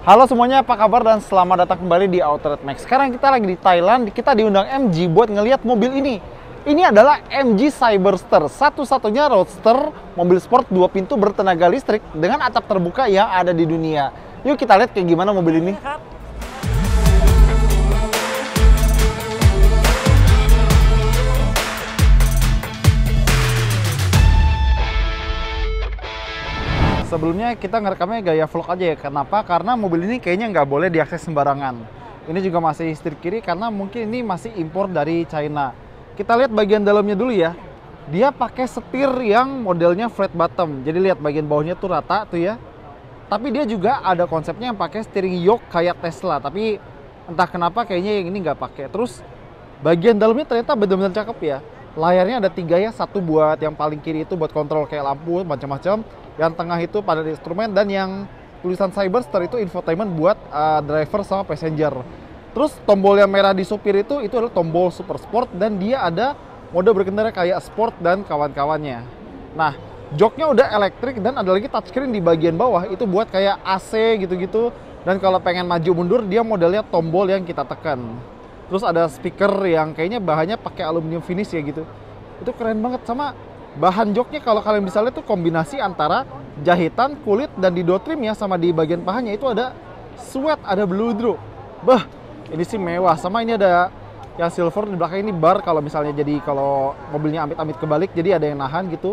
Halo semuanya, apa kabar dan selamat datang kembali di Outlet Max. Sekarang kita lagi di Thailand, kita diundang MG buat ngelihat mobil ini. Ini adalah MG Cyberster, satu-satunya roadster mobil sport 2 pintu bertenaga listrik dengan atap terbuka yang ada di dunia. Yuk kita lihat kayak gimana mobil ini. Sebelumnya kita ngerekamnya gaya vlog aja ya. Kenapa? Karena mobil ini kayaknya nggak boleh diakses sembarangan. Ini juga masih setir kiri karena mungkin ini masih impor dari China. Kita lihat bagian dalamnya dulu ya. Dia pakai setir yang modelnya flat bottom. Jadi lihat bagian bawahnya tuh rata tuh ya. Tapi dia juga ada konsepnya yang pakai steering yoke kayak Tesla. Tapi entah kenapa kayaknya yang ini nggak pakai. Terus bagian dalamnya ternyata benar-benar cakep ya. Layarnya ada 3 ya. Satu buat yang paling kiri itu buat kontrol kayak lampu macam-macam. Yang tengah itu panel instrumen, dan yang tulisan Cyberster itu infotainment buat driver sama passenger. Terus tombol yang merah di supir itu adalah tombol super sport, dan dia ada mode berkendara kayak sport dan kawan-kawannya. Nah, joknya udah elektrik dan ada lagi touchscreen di bagian bawah itu buat kayak AC gitu-gitu. Dan kalau pengen maju mundur dia modelnya tombol yang kita tekan. Terus ada speaker yang kayaknya bahannya pakai aluminium finish ya gitu. Itu keren banget. Sama bahan joknya kalau kalian bisa lihat tuh kombinasi antara jahitan, kulit, dan di door trimnya sama di bagian pahanya itu ada sweat, ada bludru. Bah, ini sih mewah. Sama ini ada yang silver di belakang, ini bar kalau misalnya jadi kalau mobilnya amit-amit kebalik jadi ada yang nahan gitu.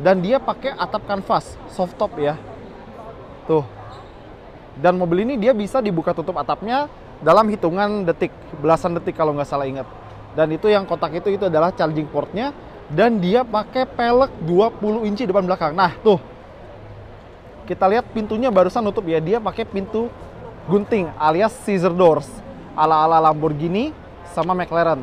Dan dia pakai atap kanvas soft top ya. Tuh. Dan mobil ini dia bisa dibuka tutup atapnya dalam hitungan detik, belasan detik kalau nggak salah ingat. Dan itu yang kotak itu adalah charging portnya. Dan dia pakai pelek 20 inci depan belakang. Nah tuh, kita lihat pintunya barusan nutup ya. Dia pakai pintu gunting alias scissor doors ala-ala Lamborghini sama McLaren.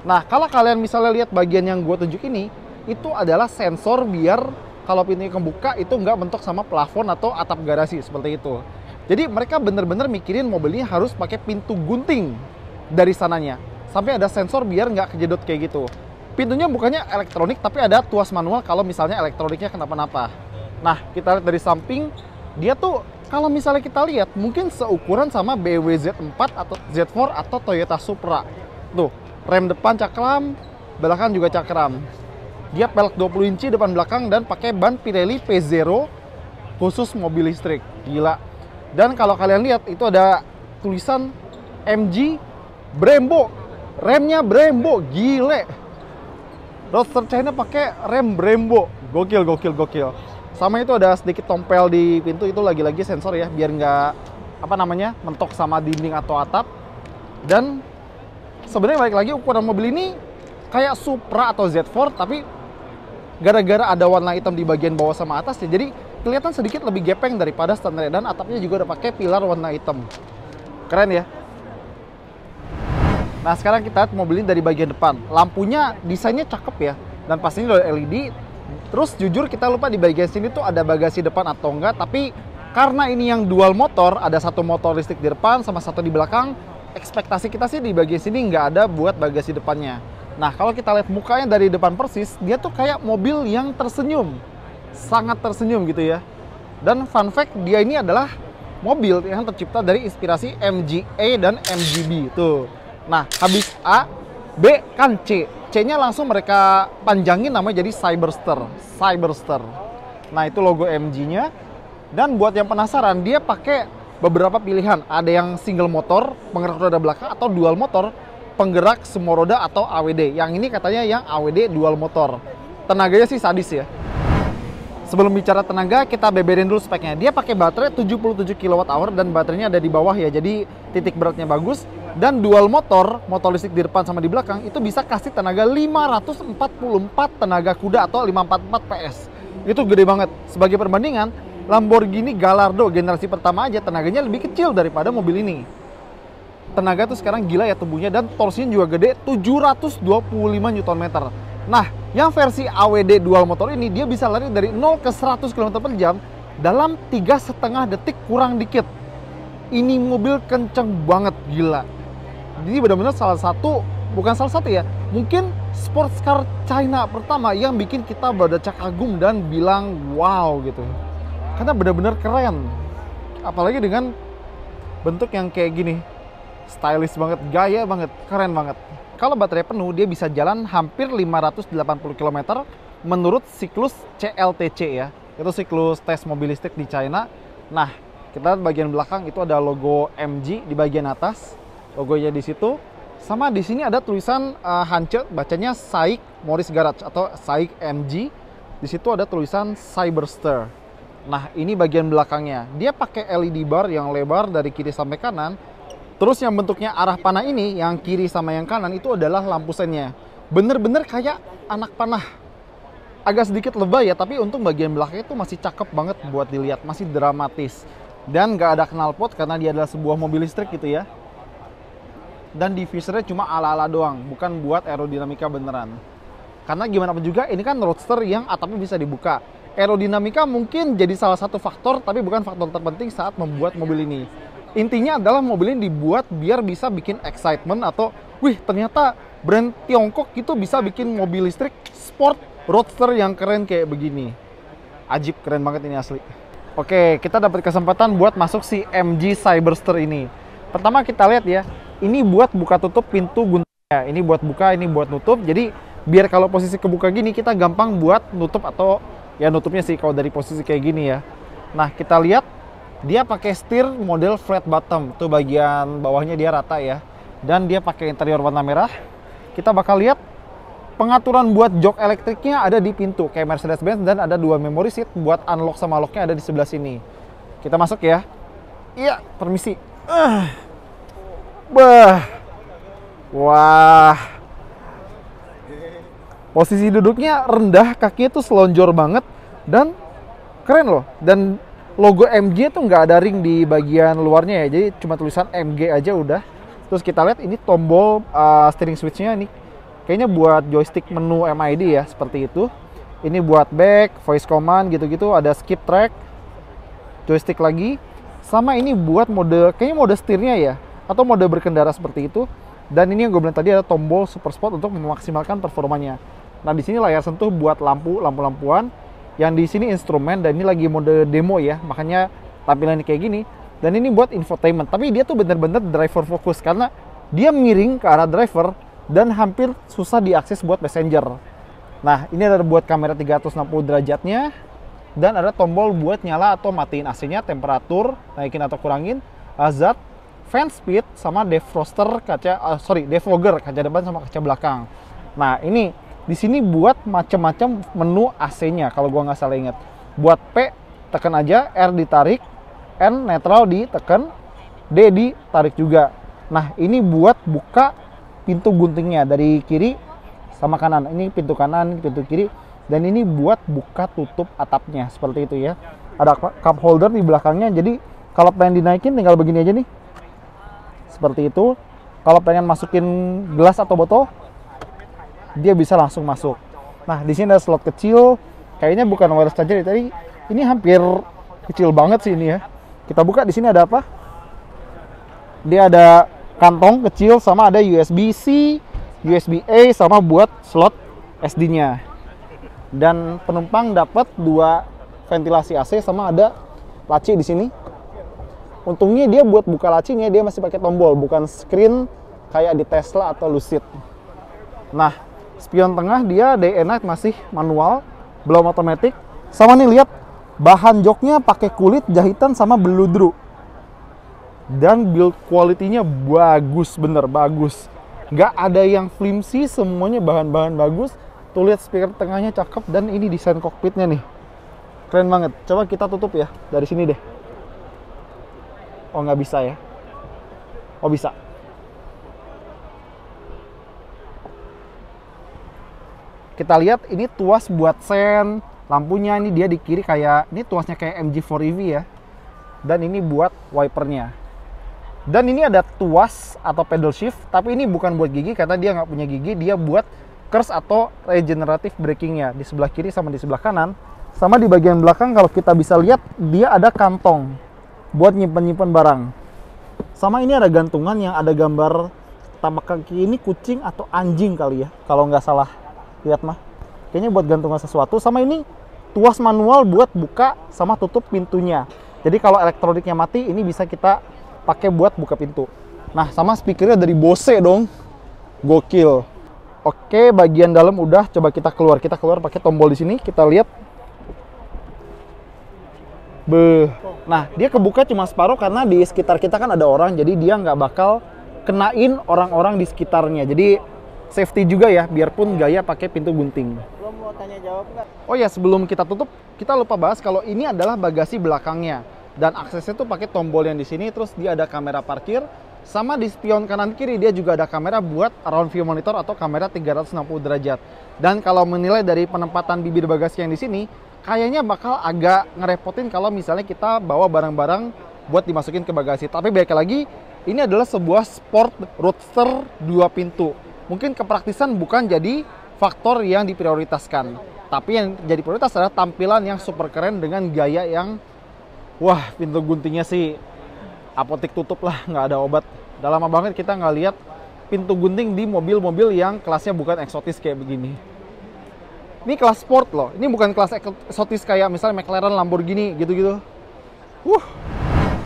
Nah kalau kalian misalnya lihat bagian yang gue tunjuk ini, itu adalah sensor biar kalau pintunya kebuka itu nggak mentok sama plafon atau atap garasi seperti itu. Jadi mereka bener-bener mikirin mobil ini harus pakai pintu gunting dari sananya. Sampai ada sensor biar nggak kejedot kayak gitu. Pintunya bukannya elektronik, tapi ada tuas manual kalau misalnya elektroniknya kenapa-napa. Nah, kita lihat dari samping, dia tuh kalau misalnya kita lihat, mungkin seukuran sama BMW Z4 atau Z4 atau Toyota Supra. Tuh, rem depan cakram, belakang juga cakram. Dia pelek 20 inci depan belakang dan pakai ban Pirelli P0 khusus mobil listrik. Gila. Dan kalau kalian lihat, itu ada tulisan MG Brembo. Remnya Brembo, gile. Roadster China pakai rem Brembo, gokil. Sama itu ada sedikit tompel di pintu, itu lagi-lagi sensor ya, biar nggak mentok sama dinding atau atap. Dan sebenarnya balik lagi ukuran mobil ini kayak Supra atau Z4, tapi gara-gara ada warna hitam di bagian bawah sama atas ya, jadi kelihatan sedikit lebih gepeng daripada standar. Dan atapnya juga udah pakai pilar warna hitam, keren ya. Nah sekarang kita lihat mobil ini dari bagian depan. Lampunya desainnya cakep ya, dan pastinya udah LED. Terus jujur kita lupa di bagian sini tuh ada bagasi depan atau enggak. Tapi karena ini yang dual motor, ada satu motor listrik di depan sama satu di belakang. Ekspektasi kita sih di bagian sini nggak ada buat bagasi depannya. Nah kalau kita lihat mukanya dari depan persis, dia tuh kayak mobil yang tersenyum, sangat tersenyum gitu ya. Dan fun fact, dia ini adalah mobil yang tercipta dari inspirasi MGA dan MGB tuh. Nah, habis A, B kan C. C-nya langsung mereka panjangin namanya jadi Cyberster. Cyberster. Nah, itu logo MG-nya. Dan buat yang penasaran, dia pakai beberapa pilihan. Ada yang single motor, penggerak roda belakang, atau dual motor, penggerak semua roda atau AWD. Yang ini katanya yang AWD dual motor. Tenaganya sih sadis ya. Sebelum bicara tenaga, kita beberin dulu speknya. Dia pakai baterai 77 kWh dan baterainya ada di bawah ya. Jadi titik beratnya bagus. Dan dual motor listrik di depan sama di belakang itu bisa kasih tenaga 544 tenaga kuda atau 544 PS. Itu gede banget. Sebagai perbandingan, Lamborghini Gallardo generasi pertama aja tenaganya lebih kecil daripada mobil ini. Tenaga tuh sekarang gila ya tubuhnya, dan torsinya juga gede, 725 Nm. Nah, yang versi AWD dual motor ini dia bisa lari dari 0 ke 100 km/jam dalam 3,5 detik kurang dikit. Ini mobil kenceng banget, gila. Jadi benar-benar bukan salah satu ya, mungkin sports car China pertama yang bikin kita berdecak kagum dan bilang wow gitu. Karena benar-benar keren. Apalagi dengan bentuk yang kayak gini. Stylish banget, gaya banget, keren banget. Kalau baterai penuh, dia bisa jalan hampir 580 km menurut siklus CLTC ya. Itu siklus tes mobil listrik di China. Nah, kita lihat bagian belakang itu ada logo MG di bagian atas. Logonya di situ. Sama di sini ada tulisan Hance, bacanya SAIC Morris Garage atau SAIC MG. Di situ ada tulisan Cyberster. Nah, ini bagian belakangnya. Dia pakai LED bar yang lebar dari kiri sampai kanan. Terus yang bentuknya arah panah ini, yang kiri sama yang kanan itu adalah lampu sennya. Bener-bener kayak anak panah. Agak sedikit lebay ya, tapi untung bagian belakangnya itu masih cakep banget buat dilihat, masih dramatis. Dan nggak ada knalpot karena dia adalah sebuah mobil listrik gitu ya. Dan diffusernya cuma ala-ala doang, bukan buat aerodinamika beneran. Karena gimana pun juga ini kan roadster yang atapnya bisa dibuka. Aerodinamika mungkin jadi salah satu faktor, tapi bukan faktor terpenting saat membuat mobil ini. Intinya adalah mobil ini dibuat biar bisa bikin excitement atau, wih ternyata brand Tiongkok itu bisa bikin mobil listrik sport roadster yang keren kayak begini. Ajib, keren banget ini asli. Oke, kita dapat kesempatan buat masuk si MG Cyberster ini. Pertama kita lihat ya, ini buat buka tutup pintu guntingnya. Ini buat buka, ini buat nutup. Jadi biar kalau posisi kebuka gini kita gampang buat nutup atau ya nutupnya sih kalau dari posisi kayak gini ya. Nah, kita lihat dia pakai setir model flat bottom. Tuh bagian bawahnya dia rata ya. Dan dia pakai interior warna merah. Kita bakal lihat pengaturan buat jok elektriknya ada di pintu kayak Mercedes-Benz dan ada 2 memory seat buat unlock sama locknya ada di sebelah sini. Kita masuk ya. Iya, permisi. Wah. Posisi duduknya rendah, kakinya tuh selonjor banget dan keren loh. Dan logo MG tuh nggak ada ring di bagian luarnya ya, jadi cuma tulisan MG aja udah. Terus kita lihat ini tombol steering switch-nya ini kayaknya buat joystick menu MID ya, seperti itu. Ini buat back, voice command gitu-gitu, ada skip track, joystick lagi. Sama ini buat mode, kayaknya mode setirnya ya, atau mode berkendara seperti itu. Dan ini yang gue bilang tadi ada tombol super sport untuk memaksimalkan performanya. Nah di sini layar sentuh buat lampu-lampuan. Yang di sini instrumen dan ini lagi mode demo ya, makanya tampilannya kayak gini. Dan ini buat infotainment, tapi dia tuh bener-bener driver fokus karena dia miring ke arah driver dan hampir susah diakses buat passenger. Nah ini ada buat kamera 360 derajatnya. Dan ada tombol buat nyala atau matiin AC-nya, temperatur, naikin atau kurangin, hazard, fan speed, sama defroster defogger kaca depan sama kaca belakang. Nah ini di sini buat macam-macam menu AC-nya kalau gua nggak salah ingat. Buat P tekan aja, R ditarik, N netral ditekan, D ditarik juga. Nah ini buat buka pintu guntingnya dari kiri sama kanan. Ini pintu kanan, pintu kiri. Dan ini buat buka tutup atapnya seperti itu ya. Ada cup holder di belakangnya, jadi kalau pengen dinaikin tinggal begini aja nih. Seperti itu. Kalau pengen masukin gelas atau botol, dia bisa langsung masuk. Nah, di sini ada slot kecil. Kayaknya bukan wireless charger tadi. Ini hampir kecil banget sih ini ya. Kita buka, di sini ada apa? Dia ada kantong kecil sama ada USB-C, USB-A sama buat slot SD-nya. Dan penumpang dapat 2 ventilasi AC sama ada laci di sini. Untungnya dia buat buka lacinya dia masih pakai tombol, bukan screen kayak di Tesla atau Lucid. Nah, spion tengah dia day and night masih manual, belum otomatis. Sama nih lihat bahan joknya pakai kulit jahitan sama beludru. Dan build quality-nya bagus, bener bagus. Nggak ada yang flimsy, semuanya bahan-bahan bagus. Tuh lihat speaker tengahnya cakep dan ini desain kokpitnya nih. Keren banget. Coba kita tutup ya dari sini deh. Oh nggak bisa ya? Oh bisa. Kita lihat ini tuas buat sen. Lampunya ini dia di kiri kayak, ini tuasnya kayak MG4 EV ya. Dan ini buat wipernya. Dan ini ada tuas atau pedal shift, tapi ini bukan buat gigi karena dia nggak punya gigi. Dia buat curse atau regenerative brakingnya di sebelah kiri sama di sebelah kanan. Sama di bagian belakang kalau kita bisa lihat dia ada kantong buat nyimpen barang. Sama ini ada gantungan yang ada gambar tapak kaki ini kucing atau anjing kali ya kalau nggak salah lihat mah. Kayaknya buat gantungan sesuatu. Sama ini tuas manual buat buka sama tutup pintunya. Jadi kalau elektroniknya mati ini bisa kita pakai buat buka pintu. Nah, sama speakernya dari Bose dong. Gokil. Oke, bagian dalam udah, coba kita keluar. Kita keluar pakai tombol di sini, kita lihat. Beuh. Nah, dia kebuka cuma separuh karena di sekitar kita kan ada orang, jadi dia nggak bakal kenain orang-orang di sekitarnya. Jadi safety juga ya, biarpun gaya pakai pintu gunting. Lo mau tanya jawab nggak? Oh ya, sebelum kita tutup, kita lupa bahas kalau ini adalah bagasi belakangnya. Dan aksesnya tuh pakai tombol yang di sini, terus dia ada kamera parkir. Sama di spion kanan kiri dia juga ada kamera buat around view monitor atau kamera 360 derajat. Dan kalau menilai dari penempatan bibir bagasi yang di sini, kayaknya bakal agak ngerepotin kalau misalnya kita bawa barang-barang buat dimasukin ke bagasi. Tapi baik lagi, ini adalah sebuah sport roadster 2 pintu. Mungkin kepraktisan bukan jadi faktor yang diprioritaskan. Tapi yang jadi prioritas adalah tampilan yang super keren dengan gaya yang, wah, pintu guntingnya sih apotek tutup lah, nggak ada obat. Udah lama banget kita nggak lihat pintu gunting di mobil-mobil yang kelasnya bukan eksotis kayak begini. Ini kelas sport loh, ini bukan kelas eksotis kayak misalnya McLaren, Lamborghini gitu-gitu.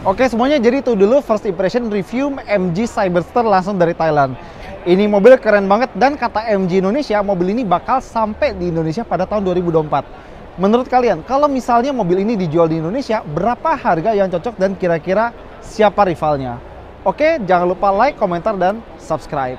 Oke semuanya, jadi itu dulu first impression review MG Cyberster langsung dari Thailand. Ini mobil keren banget dan kata MG Indonesia, mobil ini bakal sampai di Indonesia pada tahun 2024. Menurut kalian, kalau misalnya mobil ini dijual di Indonesia, berapa harga yang cocok dan kira-kira siapa rivalnya? Oke, jangan lupa like, komentar, dan subscribe.